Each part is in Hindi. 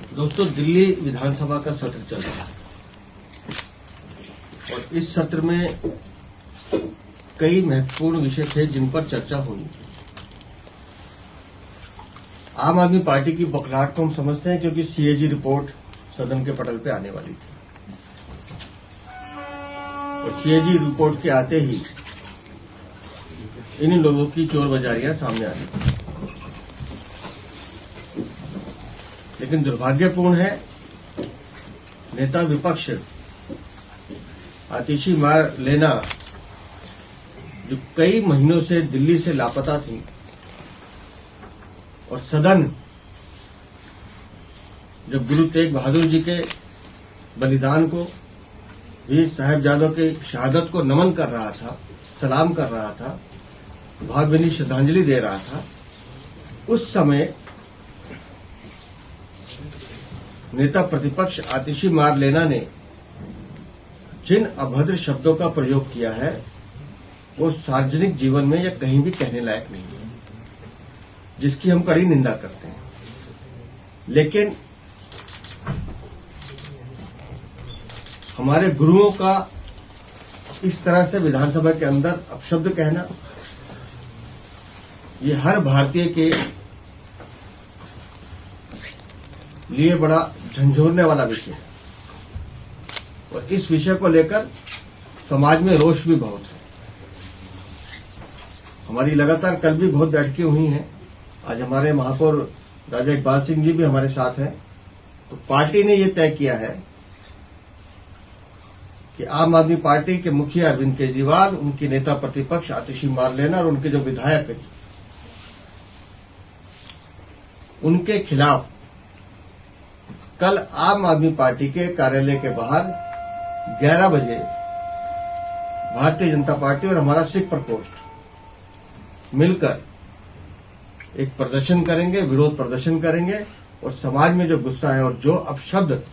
दोस्तों, दिल्ली विधानसभा का सत्र चल रहा है और इस सत्र में कई महत्वपूर्ण विषय थे जिन पर चर्चा होनी थी। आम आदमी पार्टी की बौखलाहट को हम समझते हैं क्योंकि सीएजी रिपोर्ट सदन के पटल पे आने वाली थी और सीएजी रिपोर्ट के आते ही इन लोगों की चोर बाजारियां सामने आ रही थी। लेकिन दुर्भाग्यपूर्ण है, नेता विपक्ष आतिशी मार लेना जो कई महीनों से दिल्ली से लापता थी और सदन जब गुरु तेग बहादुर जी के बलिदान को, वीर साहिबजादों की शहादत को नमन कर रहा था, सलाम कर रहा था, भावभीनी श्रद्धांजलि दे रहा था, उस समय नेता प्रतिपक्ष आतिशी मार लेना ने जिन अभद्र शब्दों का प्रयोग किया है वो सार्वजनिक जीवन में या कहीं भी कहने लायक नहीं है, जिसकी हम कड़ी निंदा करते हैं। लेकिन हमारे गुरुओं का इस तरह से विधानसभा के अंदर अपशब्द कहना, ये हर भारतीय के लिए बड़ा झंझोरने वाला विषय है और इस विषय को लेकर समाज में रोष भी बहुत है। हमारी लगातार कल भी बहुत बैठकें हुई हैं। आज हमारे महापौर राजा इकबाल सिंह जी भी हमारे साथ हैं। तो पार्टी ने यह तय किया है कि आम आदमी पार्टी के मुखिया अरविंद केजरीवाल, उनकी नेता प्रतिपक्ष आतिशी मार लेना और उनके जो विधायक हैं उनके खिलाफ कल आम आदमी पार्टी के कार्यालय के बाहर 11 बजे भारतीय जनता पार्टी और हमारा सिख प्रकोष्ठ मिलकर एक प्रदर्शन करेंगे, विरोध प्रदर्शन करेंगे और समाज में जो गुस्सा है और जो अपशब्द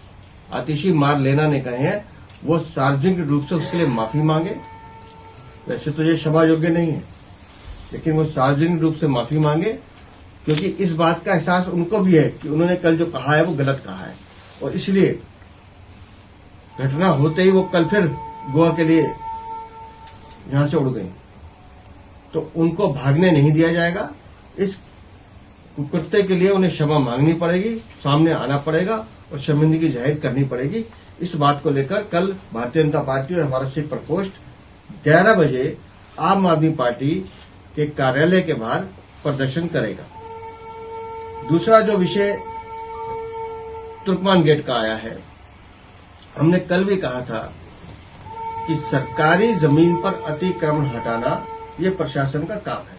आतिशी मार लेना ने कहे हैं वो सार्वजनिक रूप से उसके लिए माफी मांगे। वैसे तो ये क्षमा योग्य नहीं है, लेकिन वो सार्वजनिक रूप से माफी मांगे क्योंकि इस बात का एहसास उनको भी है कि उन्होंने कल जो कहा है वो गलत कहा है और इसलिए घटना होते ही वो कल फिर गोवा के लिए यहां से उड़ गई। तो उनको भागने नहीं दिया जाएगा। इस कुकृत्य के लिए उन्हें क्षमा मांगनी पड़ेगी, सामने आना पड़ेगा और शर्मिंदगी जाहिर करनी पड़ेगी। इस बात को लेकर कल भारतीय जनता पार्टी और हमारा सिख प्रकोष्ठ 11 बजे आम आदमी पार्टी के कार्यालय के बाहर प्रदर्शन करेगा। दूसरा जो विषय तुर्कमान गेट का आया है, हमने कल भी कहा था कि सरकारी जमीन पर अतिक्रमण हटाना यह प्रशासन का काम है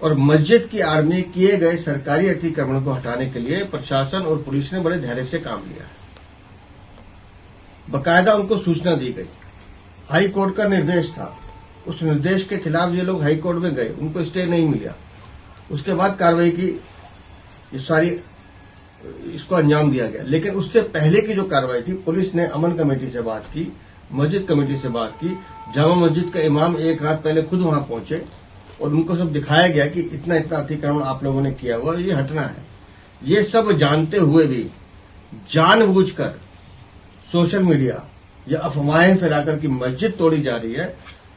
और मस्जिद की आड़ में किए गए सरकारी अतिक्रमण को हटाने के लिए प्रशासन और पुलिस ने बड़े धैर्य से काम लिया है। बकायदा उनको सूचना दी गई, हाई कोर्ट का निर्देश था, उस निर्देश के खिलाफ ये लोग हाई कोर्ट में गए, उनको स्टे नहीं मिला, उसके बाद कार्रवाई की, ये सारी इसको अंजाम दिया गया। लेकिन उससे पहले की जो कार्रवाई थी, पुलिस ने अमन कमेटी से बात की, मस्जिद कमेटी से बात की, जामा मस्जिद का इमाम एक रात पहले खुद वहां पहुंचे और उनको सब दिखाया गया कि इतना इतना अतिक्रमण आप लोगों ने किया हुआ, ये हटना है। ये सब जानते हुए भी जानबूझकर सोशल मीडिया या अफवाहें फैलाकर की मस्जिद तोड़ी जा रही है,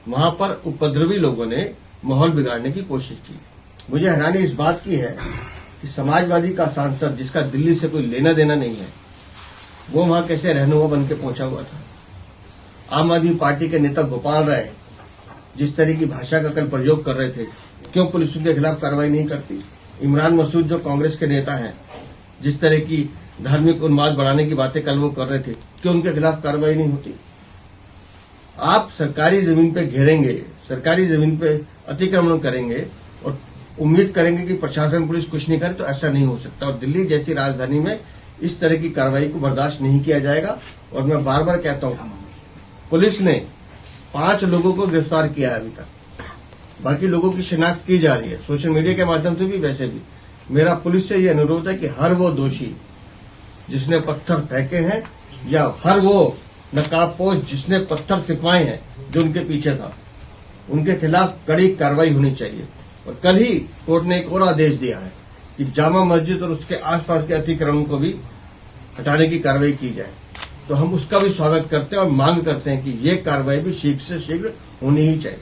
वहां पर उपद्रवी लोगों ने माहौल बिगाड़ने की कोशिश की। मुझे हैरानी इस बात की है कि समाजवादी का सांसद, जिसका दिल्ली से कोई लेना देना नहीं है, वो वहां कैसे रहनुमा बन के पहुंचा हुआ था। आम आदमी पार्टी के नेता गोपाल राय जिस तरह की भाषा का कल प्रयोग कर रहे थे, क्यों पुलिस उनके खिलाफ कार्रवाई नहीं करती? इमरान मसूद जो कांग्रेस के नेता हैं, जिस तरह की धार्मिक उन्माद बढ़ाने की बातें कल वो कर रहे थे, क्यों उनके खिलाफ कार्रवाई नहीं होती? आप सरकारी जमीन पे घेरेंगे, सरकारी जमीन पे अतिक्रमण करेंगे और उम्मीद करेंगे कि प्रशासन पुलिस कुछ नहीं करे, तो ऐसा नहीं हो सकता। और दिल्ली जैसी राजधानी में इस तरह की कार्रवाई को बर्दाश्त नहीं किया जाएगा। और मैं बार बार कहता हूं, पुलिस ने 5 लोगों को गिरफ्तार किया है अभी तक, बाकी लोगों की शिनाख्त की जा रही है, सोशल मीडिया के माध्यम से भी। वैसे भी मेरा पुलिस से यह अनुरोध है कि हर वो दोषी जिसने पत्थर फेंके हैं या हर वो नकाबपोश जिसने पत्थर सिकवाए हैं जो उनके पीछे था, उनके खिलाफ कड़ी कार्रवाई होनी चाहिए। और कल ही कोर्ट ने एक और आदेश दिया है कि जामा मस्जिद और उसके आसपास के अतिक्रमण को भी हटाने की कार्रवाई की जाए। तो हम उसका भी स्वागत करते हैं और मांग करते हैं कि ये कार्रवाई भी शीघ्र से शीघ्र होनी ही चाहिए।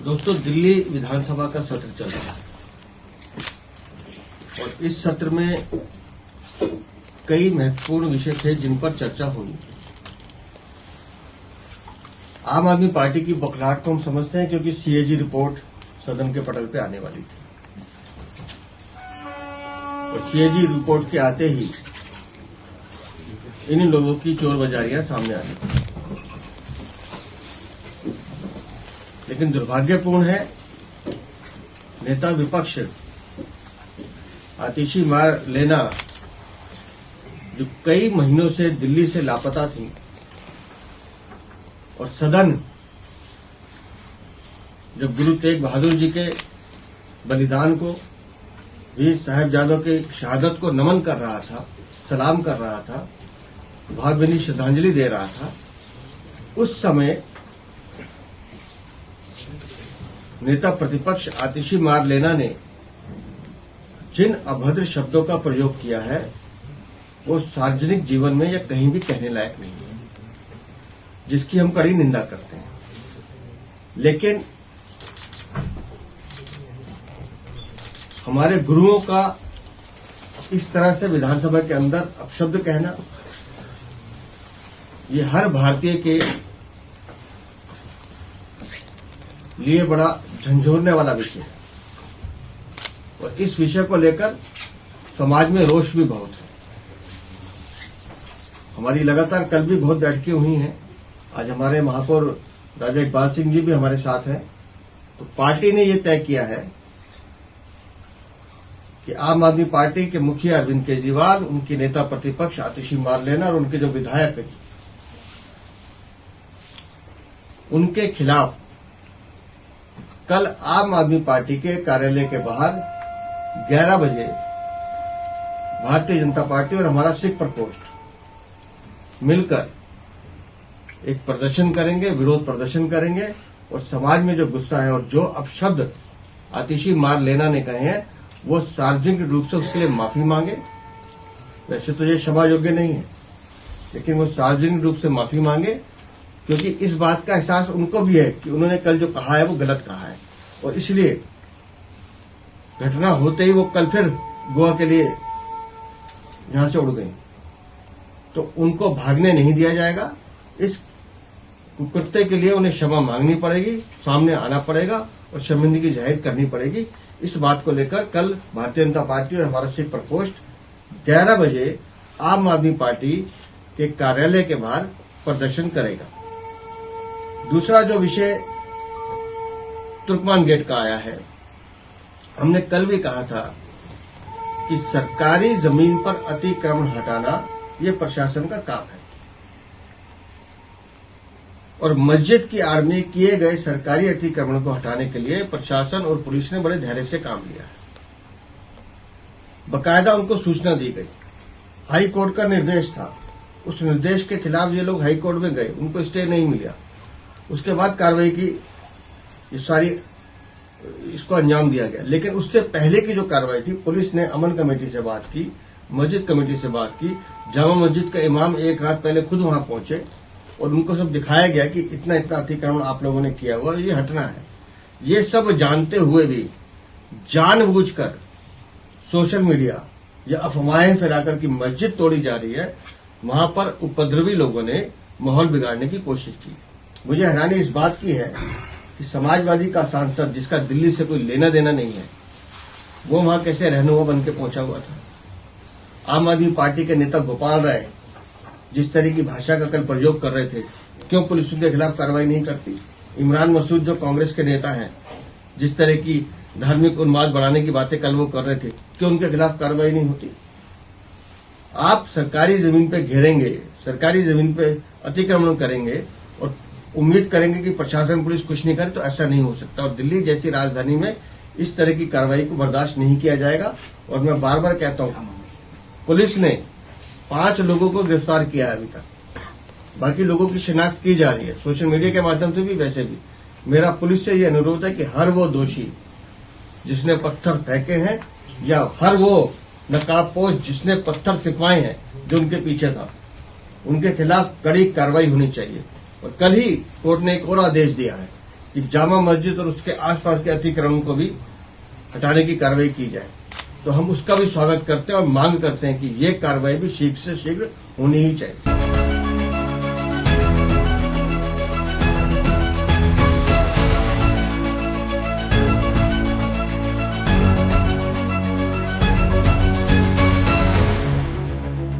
दोस्तों, दिल्ली विधानसभा का सत्र चल रहा है और इस सत्र में कई महत्वपूर्ण विषय थे जिन पर चर्चा होनी थी। आम आदमी पार्टी की बौखलाहट को हम समझते हैं क्योंकि सीएजी रिपोर्ट सदन के पटल पे आने वाली थी और सीएजी रिपोर्ट के आते ही इन लोगों की चोर बाजारियां सामने आ गई। लेकिन दुर्भाग्यपूर्ण है, नेता विपक्ष आतिशी मार लेना जो कई महीनों से दिल्ली से लापता थी और सदन जब गुरु तेग बहादुर जी के बलिदान को, वीर साहिबजादों के शहादत को नमन कर रहा था, सलाम कर रहा था, भावभीनी श्रद्धांजलि दे रहा था, उस समय नेता प्रतिपक्ष आतिशी मार लेना ने जिन अभद्र शब्दों का प्रयोग किया है वो सार्वजनिक जीवन में या कहीं भी कहने लायक नहीं है, जिसकी हम कड़ी निंदा करते हैं। लेकिन हमारे गुरुओं का इस तरह से विधानसभा के अंदर अपशब्द कहना, ये हर भारतीय के लिए बड़ा झंझोरने वाला विषय है और इस विषय को लेकर समाज में रोष भी बहुत है। हमारी लगातार कल भी बहुत बैठकें हुई हैं। आज हमारे महापौर राजा इकबाल सिंह जी भी हमारे साथ हैं। तो पार्टी ने यह तय किया है कि आम आदमी पार्टी के मुखिया अरविंद केजरीवाल, उनकी नेता प्रतिपक्ष आतिशी मार लेना और उनके जो विधायक हैं उनके खिलाफ कल आम आदमी पार्टी के कार्यालय के बाहर 11 बजे भारतीय जनता पार्टी और हमारा सिख प्रकोष्ठ मिलकर एक प्रदर्शन करेंगे, विरोध प्रदर्शन करेंगे और समाज में जो गुस्सा है और जो अपशब्द आतिशी मार लेना ने कहे हैं वो सार्वजनिक रूप से उसके लिए माफी मांगे। वैसे तो ये क्षमा योग्य नहीं है, लेकिन वो सार्वजनिक रूप से माफी मांगे क्योंकि इस बात का एहसास उनको भी है कि उन्होंने कल जो कहा है वो गलत कहा है और इसलिए घटना होते ही वो कल फिर गोवा के लिए यहां से उड़ गई। तो उनको भागने नहीं दिया जाएगा। इस कुकृत्य के लिए उन्हें क्षमा मांगनी पड़ेगी, सामने आना पड़ेगा और शर्मिंदगी जाहिर करनी पड़ेगी। इस बात को लेकर कल भारतीय जनता पार्टी और हमारा सिख प्रकोष्ठ 11 बजे आम आदमी पार्टी के कार्यालय के बाहर प्रदर्शन करेगा। दूसरा जो विषय तुर्कमान गेट का आया है, हमने कल भी कहा था कि सरकारी जमीन पर अतिक्रमण हटाना यह प्रशासन का काम है और मस्जिद की आड़ में किए गए सरकारी अतिक्रमण को हटाने के लिए प्रशासन और पुलिस ने बड़े धैर्य से काम लिया है। बकायदा उनको सूचना दी गई, हाई कोर्ट का निर्देश था, उस निर्देश के खिलाफ ये लोग हाई कोर्ट में गए, उनको स्टे नहीं मिला, उसके बाद कार्रवाई की, ये सारी इसको अंजाम दिया गया। लेकिन उससे पहले की जो कार्रवाई थी, पुलिस ने अमन कमेटी से बात की, मस्जिद कमेटी से बात की, जामा मस्जिद का इमाम एक रात पहले खुद वहां पहुंचे और उनको सब दिखाया गया कि इतना इतना अतिक्रमण आप लोगों ने किया हुआ, ये हटना है। ये सब जानते हुए भी जानबूझकर सोशल मीडिया या अफवाहें फैलाकर की मस्जिद तोड़ी जा रही है, वहां पर उपद्रवी लोगों ने माहौल बिगाड़ने की कोशिश की। मुझे हैरानी इस बात की है कि समाजवादी का सांसद, जिसका दिल्ली से कोई लेना देना नहीं है, वो वहां कैसे रहनुमा बन के पहुंचा हुआ था। आम आदमी पार्टी के नेता गोपाल राय जिस तरह की भाषा का कल प्रयोग कर रहे थे, क्यों पुलिस उनके खिलाफ कार्रवाई नहीं करती? इमरान मसूद जो कांग्रेस के नेता हैं, जिस तरह की धार्मिक उन्माद बढ़ाने की बातें कल वो कर रहे थे, क्यों उनके खिलाफ कार्रवाई नहीं होती? आप सरकारी जमीन पे घेरेंगे, सरकारी जमीन पे अतिक्रमण करेंगे और उम्मीद करेंगे कि प्रशासन पुलिस कुछ नहीं करे, तो ऐसा नहीं हो सकता। और दिल्ली जैसी राजधानी में इस तरह की कार्रवाई को बर्दाश्त नहीं किया जाएगा। और मैं बार बार कहता हूं, पुलिस ने 5 लोगों को गिरफ्तार किया है अभी तक, बाकी लोगों की शिनाख्त की जा रही है, सोशल मीडिया के माध्यम से भी। वैसे भी मेरा पुलिस से यह अनुरोध है कि हर वो दोषी जिसने पत्थर फेंके हैं या हर वो नकाबपोश जिसने पत्थर सिखवाए हैं जो उनके पीछे था, उनके खिलाफ कड़ी कार्रवाई होनी चाहिए। और कल ही कोर्ट ने एक और आदेश दिया है कि जामा मस्जिद और उसके आसपास के अतिक्रमण को भी हटाने की कार्रवाई की जाए। तो हम उसका भी स्वागत करते हैं और मांग करते हैं कि ये कार्रवाई भी शीघ्र से शीघ्र होनी ही चाहिए।